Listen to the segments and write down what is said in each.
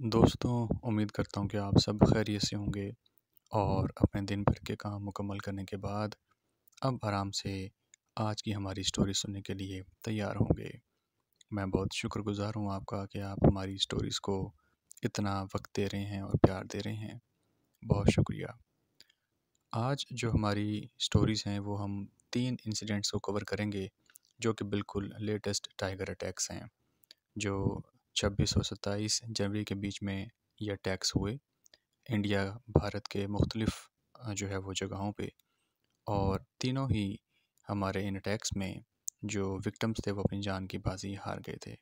दोस्तों, उम्मीद करता हूँ कि आप सब खैरियत से होंगे और अपने दिन भर के काम मुकम्मल करने के बाद अब आराम से आज की हमारी स्टोरी सुनने के लिए तैयार होंगे। मैं बहुत शुक्रगुज़ार हूँ आपका कि आप हमारी स्टोरीज़ को इतना वक्त दे रहे हैं और प्यार दे रहे हैं। बहुत शुक्रिया। आज जो हमारी स्टोरीज़ हैं वो हम 3 इंसिडेंट्स को कवर करेंगे जो कि बिल्कुल लेटेस्ट टाइगर अटैक्स हैं, जो 26 और 27 जनवरी के बीच में ये अटैक्स हुए इंडिया भारत के मुख्तलिफ जो है वो जगहों पे। और तीनों ही हमारे इन अटैक्स में जो विक्टिम्स थे वो अपनी जान की बाजी हार गए थे।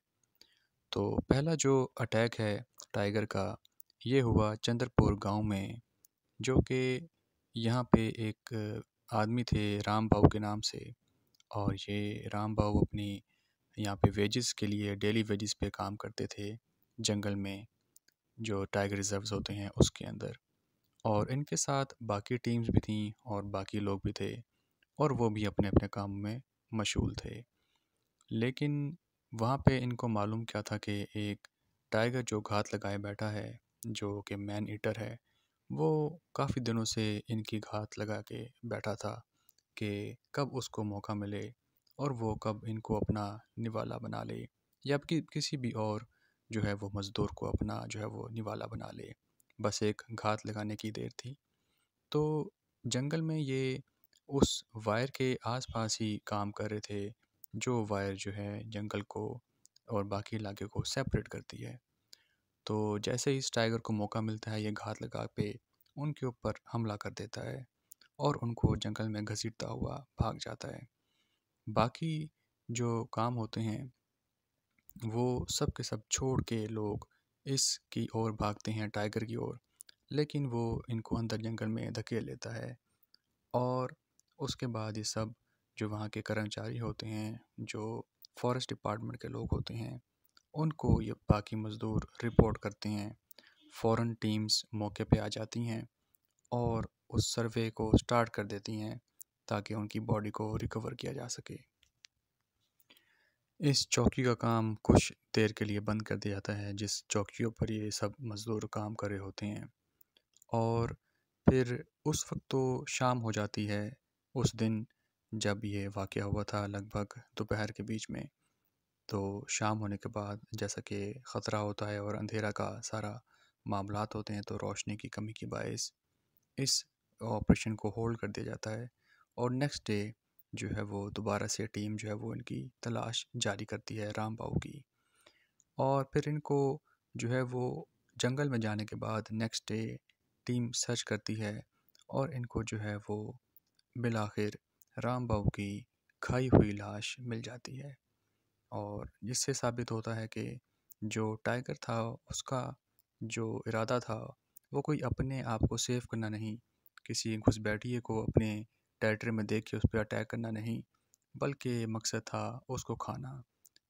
तो पहला जो अटैक है टाइगर का, ये हुआ चंद्रपुर गांव में, जो कि यहाँ पे एक आदमी थे राम बाऊ के नाम से। और ये राम बाऊ अपनी यहाँ पे वेजेस के लिए डेली वेजेस पे काम करते थे जंगल में, जो टाइगर रिजर्व्स होते हैं उसके अंदर। और इनके साथ बाकी टीम्स भी थीं और बाकी लोग भी थे और वो भी अपने अपने काम में मशगूल थे। लेकिन वहाँ पे इनको मालूम क्या था कि एक टाइगर जो घात लगाए बैठा है, जो कि मैन ईटर है, वो काफ़ी दिनों से इनकी घात लगा के बैठा था कि कब उसको मौका मिले और वो कब इनको अपना निवाला बना ले या किसी भी और जो है वो मज़दूर को अपना जो है वो निवाला बना ले। बस एक घात लगाने की देर थी। तो जंगल में ये उस वायर के आसपास ही काम कर रहे थे, जो वायर जो है जंगल को और बाकी इलाके को सेपरेट करती है। तो जैसे ही इस टाइगर को मौका मिलता है, ये घात लगा पे उनके ऊपर हमला कर देता है और उनको जंगल में घसीटता हुआ भाग जाता है। बाकी जो काम होते हैं वो सब के सब छोड़ के लोग इसकी ओर भागते हैं, टाइगर की ओर। लेकिन वो इनको अंदर जंगल में धकेल लेता है और उसके बाद ये सब जो वहाँ के कर्मचारी होते हैं, जो फॉरेस्ट डिपार्टमेंट के लोग होते हैं, उनको ये बाकी मज़दूर रिपोर्ट करते हैं। फ़ौरन टीम्स मौके पे आ जाती हैं और उस सर्वे को स्टार्ट कर देती हैं ताकि उनकी बॉडी को रिकवर किया जा सके। इस चौकी का काम कुछ देर के लिए बंद कर दिया जाता है, जिस चौकियों पर ये सब मज़दूर काम कर रहे होते हैं। और फिर उस वक्त तो शाम हो जाती है उस दिन जब ये वाक़या हुआ था, लगभग दोपहर के बीच में। तो शाम होने के बाद जैसा कि ख़तरा होता है और अंधेरा का सारा मामलात होते हैं, तो रोशनी की कमी की बायस इस ऑपरेशन को होल्ड कर दिया जाता है। और नेक्स्ट डे जो है वो दोबारा से टीम जो है वो इनकी तलाश जारी करती है राम बाऊ की। और फिर इनको जो है वो जंगल में जाने के बाद नेक्स्ट डे टीम सर्च करती है और इनको जो है वो बिलाखिर राम बाऊ की खाई हुई लाश मिल जाती है। और जिससे साबित होता है कि जो टाइगर था उसका जो इरादा था वो कोई अपने आप को सेव करना नहीं, किसी घुसपैठिए को अपने टेरिटरी में देख के उस पर अटैक करना नहीं, बल्कि मकसद था उसको खाना।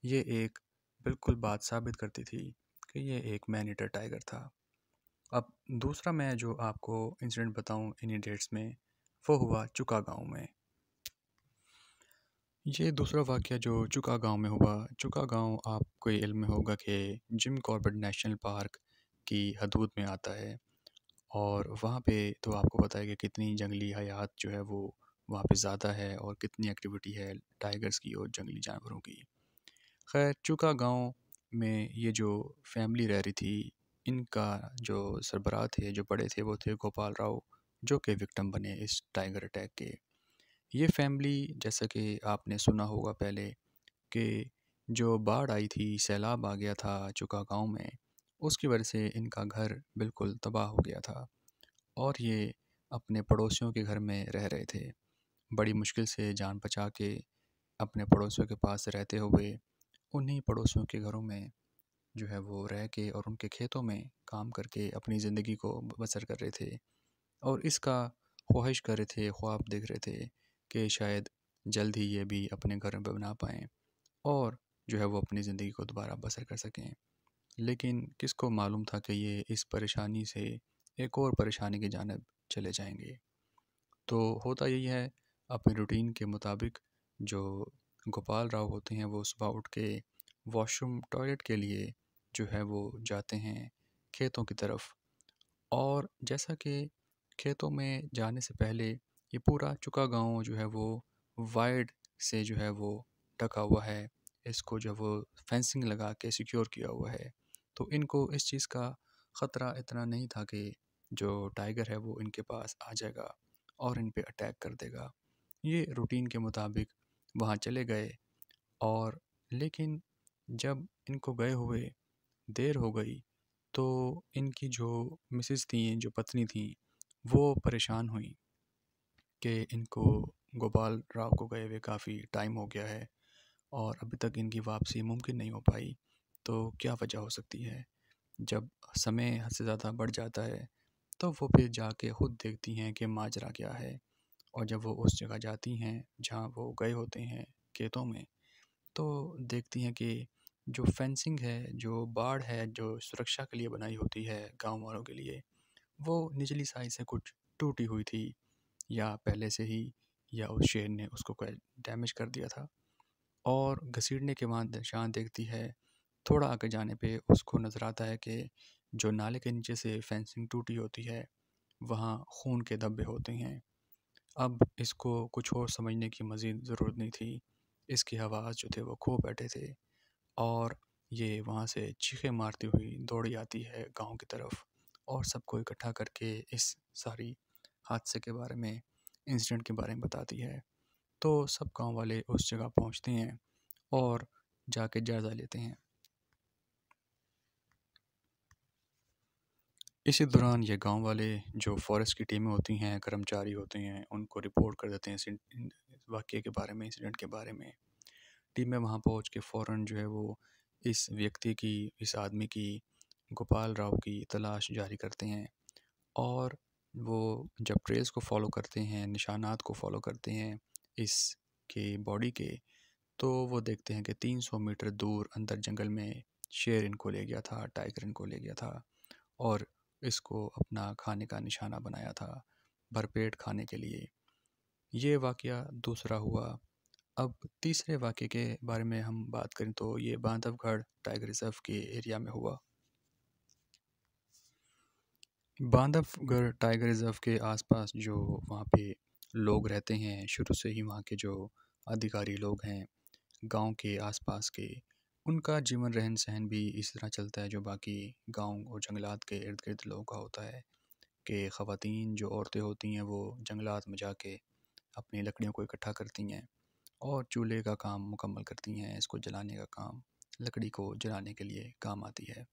ये एक बिल्कुल बात साबित करती थी कि ये एक मैन ईटर टाइगर था। अब दूसरा मैं जो आपको इंसिडेंट बताऊं इन्हीं डेट्स में, वो हुआ चुका गांव में। ये दूसरा वाक़या जो चुका गांव में हुआ, चुका गांव आपको ये इल्म में होगा कि जिम कॉर्बेट नेशनल पार्क की हदूद में आता है। और वहाँ पे तो आपको पता है कि कितनी जंगली हयात जो है वो वहाँ पे ज़्यादा है और कितनी एक्टिविटी है टाइगर्स की और जंगली जानवरों की। खैर, चुका गांव में ये जो फैमिली रह रही थी, इनका जो सरबराह थे, जो बड़े थे, वो थे गोपाल राव, जो कि विक्टिम बने इस टाइगर अटैक के। ये फैमिली, जैसा कि आपने सुना होगा पहले, कि जो बाढ़ आई थी, सैलाब आ गया था चुका गांव में, उसकी वजह से इनका घर बिल्कुल तबाह हो गया था और ये अपने पड़ोसियों के घर में रह रहे थे। बड़ी मुश्किल से जान बचा के अपने पड़ोसियों के पास रहते हुए उन्हीं पड़ोसियों के घरों में जो है वो रह के और उनके खेतों में काम करके अपनी ज़िंदगी को बसर कर रहे थे। और इसका ख्वाहिश कर रहे थे, ख्वाब देख रहे थे कि शायद जल्द ही ये भी अपने घर में बना पाएँ और जो है वो अपनी ज़िंदगी को दोबारा बसर कर सकें। लेकिन किसको मालूम था कि ये इस परेशानी से एक और परेशानी की जानिब चले जाएंगे। तो होता यही है, अपने रूटीन के मुताबिक जो गोपाल राव होते हैं वो सुबह उठ के वॉशरूम टॉयलेट के लिए जो है वो जाते हैं खेतों की तरफ। और जैसा कि खेतों में जाने से पहले ये पूरा चुका गांव जो है वो वाइड से जो है वो ढका हुआ है। इसको जो वो फेंसिंग लगा के सिक्योर किया हुआ है। तो इनको इस चीज़ का ख़तरा इतना नहीं था कि जो टाइगर है वो इनके पास आ जाएगा और इन पे अटैक कर देगा। ये रूटीन के मुताबिक वहाँ चले गए। और लेकिन जब इनको गए हुए देर हो गई तो इनकी जो मिसेस थी, जो पत्नी थी, वो परेशान हुई कि इनको गोपाल राव को गए हुए काफ़ी टाइम हो गया है और अभी तक इनकी वापसी मुमकिन नहीं हो पाई। तो क्या वजह हो सकती है? जब समय हद से ज़्यादा बढ़ जाता है तो वो फिर जाके खुद देखती हैं कि माजरा क्या है। और जब वो उस जगह जाती हैं जहाँ वो गए होते हैं, खेतों में, तो देखती हैं कि जो फेंसिंग है, जो बाड़ है, जो सुरक्षा के लिए बनाई होती है गांव वालों के लिए, वो निचली साइड से कुछ टूटी हुई थी, या पहले से ही, या उस शेर ने उसको कोई डैमेज कर दिया था। और घसीटने के बाद शान देखती है, थोड़ा आगे जाने पे उसको नज़र आता है कि जो नाले के नीचे से फेंसिंग टूटी होती है वहाँ खून के धब्बे होते हैं। अब इसको कुछ और समझने की मज़ीद ज़रूरत नहीं थी। इसके हवास जो थे वो खो बैठे थे। और ये वहाँ से चीखें मारती हुई दौड़ी आती है गांव की तरफ और सबको इकट्ठा करके इस सारी हादसे के बारे में, इंसिडेंट के बारे में बताती है। तो सब गांव वाले उस जगह पहुँचते हैं और जाके जायज़ा लेते हैं। इसी दौरान ये गांव वाले, जो फॉरेस्ट की टीमें होती हैं, कर्मचारी होते हैं, उनको रिपोर्ट कर देते हैं इस वाक़ये के बारे में, इंसिडेंट के बारे में। टीमें वहाँ पहुँच के फ़ौरन जो है वो इस व्यक्ति की, इस आदमी की, गोपाल राव की तलाश जारी करते हैं। और वो जब ट्रेस को फॉलो करते हैं, निशानात को फॉलो करते हैं इसके बॉडी के, तो वो देखते हैं कि 300 मीटर दूर अंदर जंगल में शेर इनको ले गया था, टाइगर इनको ले गया था और इसको अपना खाने का निशाना बनाया था, भरपेट खाने के लिए। ये वाक़या दूसरा हुआ। अब तीसरे वाक़ये के बारे में हम बात करें तो ये बांधवगढ़ टाइगर रिज़र्व के एरिया में हुआ। बांधवगढ़ टाइगर रिज़र्व के आसपास जो वहाँ पे लोग रहते हैं, शुरू से ही वहाँ के जो अधिकारी लोग हैं गांव के आसपास के, उनका जीवन रहन सहन भी इस तरह चलता है जो बाकी गांव और जंगलात के इर्द गिर्द लोगों का होता है कि ख़वातीन, जो औरतें होती हैं, वो जंगलात में जाके अपनी लकड़ियों को इकट्ठा करती हैं और चूल्हे का काम मुकम्मल करती हैं। इसको जलाने का काम, लकड़ी को जलाने के लिए काम आती है।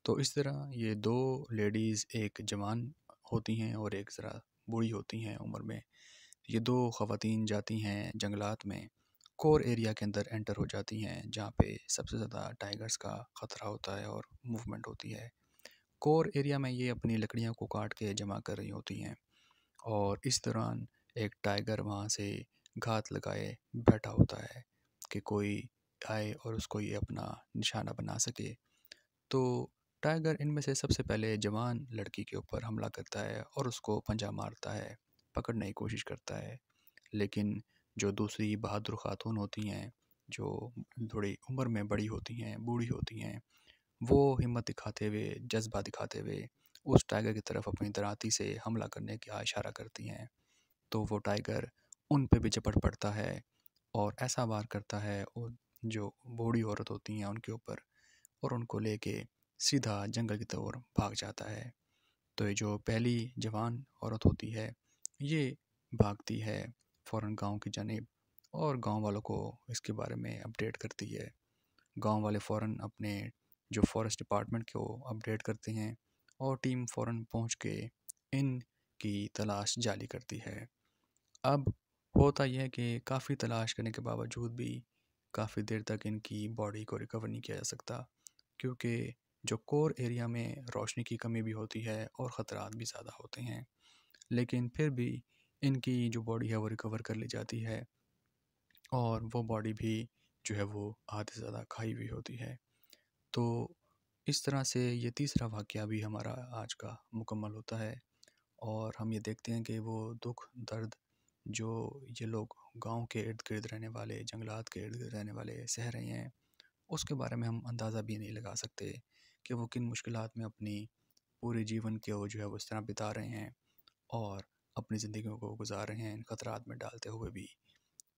तो इस तरह ये दो लेडीज़, एक जवान होती हैं और एक ज़रा बूढ़ी होती हैं उम्र में, ये दो ख़वातीन जाती हैं जंगलात में, कोर एरिया के अंदर एंटर हो जाती हैं जहाँ पे सबसे ज़्यादा टाइगर्स का ख़तरा होता है और मूवमेंट होती है। कोर एरिया में ये अपनी लकड़ियों को काट के जमा कर रही होती हैं और इस दौरान एक टाइगर वहाँ से घात लगाए बैठा होता है कि कोई आए और उसको ये अपना निशाना बना सके। तो टाइगर इनमें से सबसे पहले जवान लड़की के ऊपर हमला करता है और उसको पंजा मारता है, पकड़ने की कोशिश करता है। लेकिन जो दूसरी बहादुर खातून होती हैं, जो थोड़ी उम्र में बड़ी होती हैं, बूढ़ी होती हैं, वो हिम्मत दिखाते हुए, जज्बा दिखाते हुए उस टाइगर की तरफ अपनी दराती से हमला करने का इशारा करती हैं। तो वो टाइगर उन पे भी झपट पड़ता है और ऐसा वार करता है और जो बूढ़ी औरत होती हैं उनके ऊपर, और उनको लेके सीधा जंगल की तरफ भाग जाता है। तो ये जो पहली जवान औरत होती है, ये भागती है फ़ौरन गांव की जानिब और गांव वालों को इसके बारे में अपडेट करती है। गांव वाले फ़ौरन अपने जो फॉरेस्ट डिपार्टमेंट को अपडेट करते हैं और टीम फ़ौरन पहुंच के इन की तलाश जारी करती है। अब होता यह है कि काफ़ी तलाश करने के बावजूद भी काफ़ी देर तक इनकी बॉडी को रिकवर नहीं किया जा सकता, क्योंकि जो कोर एरिया में रोशनी की कमी भी होती है और ख़तरात भी ज़्यादा होते हैं। लेकिन फिर भी इनकी जो बॉडी है वो रिकवर कर ली जाती है और वो बॉडी भी जो है वो आधे से ज़्यादा खाई हुई होती है। तो इस तरह से ये तीसरा वाक़या भी हमारा आज का मुकम्मल होता है और हम ये देखते हैं कि वो दुख दर्द जो ये लोग गांव के इर्द गिर्द रहने वाले, जंगलात के इर्द गिर्द रहने वाले सह रहे हैं, उसके बारे में हम अंदाज़ा भी नहीं लगा सकते कि वो किन मुश्किलात में अपनी पूरे जीवन को जो है वो इस तरह बिता रहे हैं और अपनी ज़िंदगियों को गुजार रहे हैं इन खतरात में डालते हुए भी।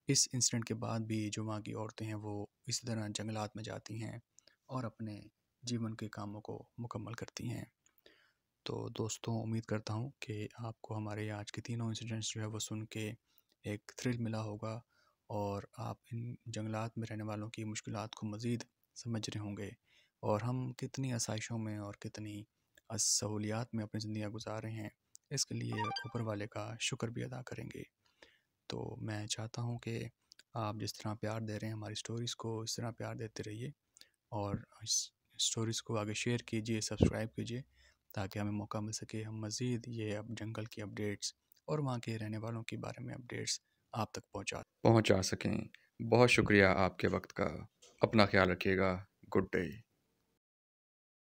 इस इंसिडेंट के बाद भी जो वहाँ की औरतें हैं वो इसी तरह जंगलात में जाती हैं और अपने जीवन के कामों को मुकम्मल करती हैं। तो दोस्तों, उम्मीद करता हूँ कि आपको हमारे आज के तीनों इंसिडेंट्स जो है वो सुन के एक थ्रिल मिला होगा और आप इन जंगलात में रहने वालों की मुश्किलात को मज़ीद समझ रहे होंगे और हम कितनी आसाइशों में और कितनी सहूलियात में अपनी ज़िंदगियाँ गुजार रहे हैं, इसके लिए ऊपर वाले का शुक्र भी अदा करेंगे। तो मैं चाहता हूँ कि आप जिस तरह प्यार दे रहे हैं हमारी स्टोरीज़ को, इस तरह प्यार देते रहिए और इस स्टोरीज़ को आगे शेयर कीजिए, सब्सक्राइब कीजिए, ताकि हमें मौका मिल सके हम मज़ीद ये अब जंगल की अपडेट्स और वहाँ के रहने वालों के बारे में अपडेट्स आप तक पहुँचा सकें। बहुत शुक्रिया आपके वक्त का। अपना ख्याल रखिएगा। Good day.